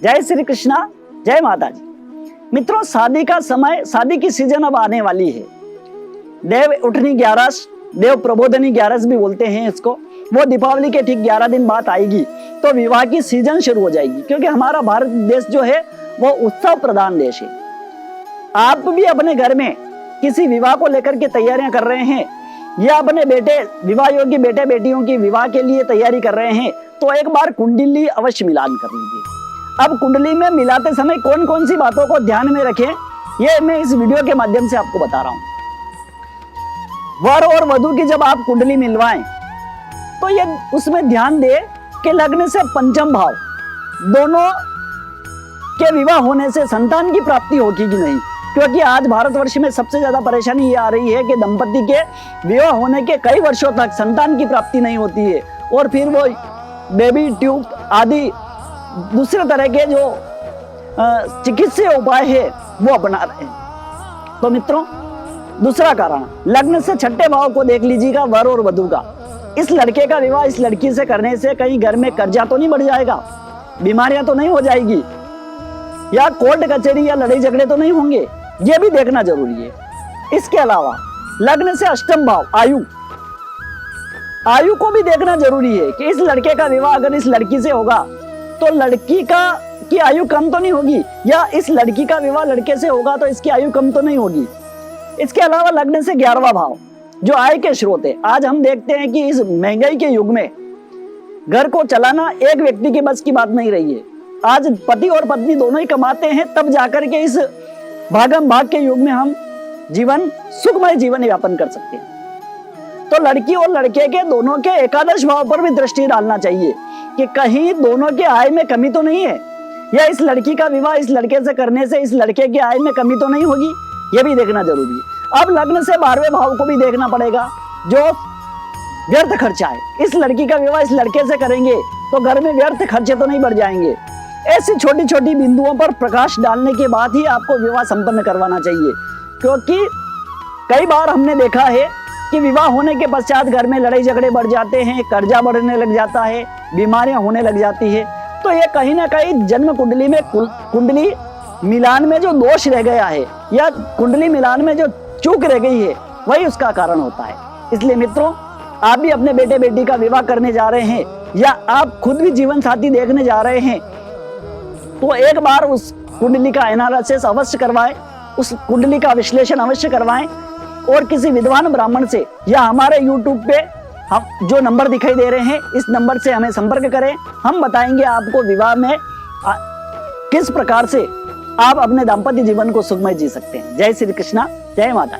जय श्री कृष्णा, जय माता जी। मित्रों, शादी का समय, शादी की सीजन अब आने वाली है। देव उठनी 11, देव प्रबोधनी 11 भी बोलते हैं इसको। वो दीपावली के ठीक 11 दिन बाद आएगी तो विवाह की सीजन शुरू हो जाएगी, क्योंकि हमारा भारत देश जो है वो उत्सव प्रधान देश है। आप भी अपने घर में किसी विवाह को लेकर के तैयारियां कर रहे हैं या अपने बेटे विवाह योग्य बेटे बेटियों की विवाह के लिए तैयारी कर रहे हैं तो एक बार कुंडली अवश्य मिलान कर लीजिए। अब कुंडली में मिलाते समय कौन कौन सी बातों को ध्यान में रखें, ये मैं इस वीडियो के माध्यम से आपको बता रहा हूं। वर और वधू की जब आप कुंडली मिलवाएं तो ये उसमें ध्यान दे कि लग्न से पंचम भाव दोनों के विवाह होने से संतान की प्राप्ति होगी कि नहीं, क्योंकि आज भारतवर्ष में सबसे ज्यादा परेशानी ये आ रही है कि दंपति के विवाह होने के कई वर्षों तक संतान की प्राप्ति नहीं होती है और फिर वो बेबी ट्यूब आदि दूसरे तरह के जो चिकित्सीय उपाय है वो अपना रहे हैं। तो मित्रों, दूसरा कारण लग्न से छठे भाव को देख लीजिएगा, वर और वधू का। इस लड़के का विवाह इस लड़की से करने से कहीं घर में कर्जा तो नहीं बढ़ जाएगा, बीमारियां तो नहीं हो जाएगी, या कोर्ट कचहरी या लड़ाई झगड़े तो नहीं होंगे, ये भी देखना जरूरी है। इसके अलावा लग्न से अष्टम भाव आयु को भी देखना जरूरी है कि इस लड़के का विवाह अगर इस लड़की से होगा तो लड़की की आयु कम तो नहीं होगी, या इस लड़की का विवाह लड़के से होगा तो इसकी आयु कम तो नहीं होगी। इसके अलावा लग्न से 11वां भाव जो आय के स्रोत है। आज हम देखते हैं कि इस महंगाई के युग में घर को चलाना एक व्यक्ति के बस की बात नहीं रही है। आज पति और पत्नी दोनों ही कमाते हैं, तब जाकर के इस भागम भाग के युग में हम सुखमय जीवन यापन कर सकते हैं। तो लड़की और लड़के के दोनों के एकादश भाव पर भी दृष्टि डालना चाहिए कि कहीं दोनों के आय में कमी तो नहीं है, या इस लड़की का विवाह इस लड़के से करने से इस लड़के की आय में कमी तो नहीं होगी, यह भी देखना जरूरी है। अब लग्न से 12वें भाव को भी देखना पड़ेगा, जो व्यर्थ खर्चा है। इस लड़की का विवाह इस लड़के से करेंगे तो घर में व्यर्थ खर्चे तो नहीं बढ़ जाएंगे। ऐसी छोटी छोटी बिंदुओं पर प्रकाश डालने के बाद ही आपको विवाह संपन्न करवाना चाहिए, क्योंकि कई बार हमने देखा है कि विवाह होने के पश्चात घर में लड़ाई झगड़े बढ़ जाते हैं, कर्जा बढ़ने लग जाता है, बीमारियां होने लग जाती है। तो ये कहीं ना कहीं जन्म कुंडली में कुंडली मिलान में जो दोष रह गया है या कुंडली मिलान में जो चूक रह गई है वही उसका कारण होता है। इसलिए मित्रों, आप भी अपने बेटे बेटी का विवाह करने जा रहे हैं या आप खुद भी जीवन साथी देखने जा रहे हैं तो एक बार उस कुंडली का एनालिसिस अवश्य करवाएं, उस कुंडली का विश्लेषण अवश्य करवाएं और किसी विद्वान ब्राह्मण से या हमारे YouTube पे हम जो नंबर दिखाई दे रहे हैं इस नंबर से हमें संपर्क करें। हम बताएंगे आपको विवाह में किस प्रकार से आप अपने दाम्पत्य जीवन को सुखमय जी सकते हैं। जय श्री कृष्णा, जय माता।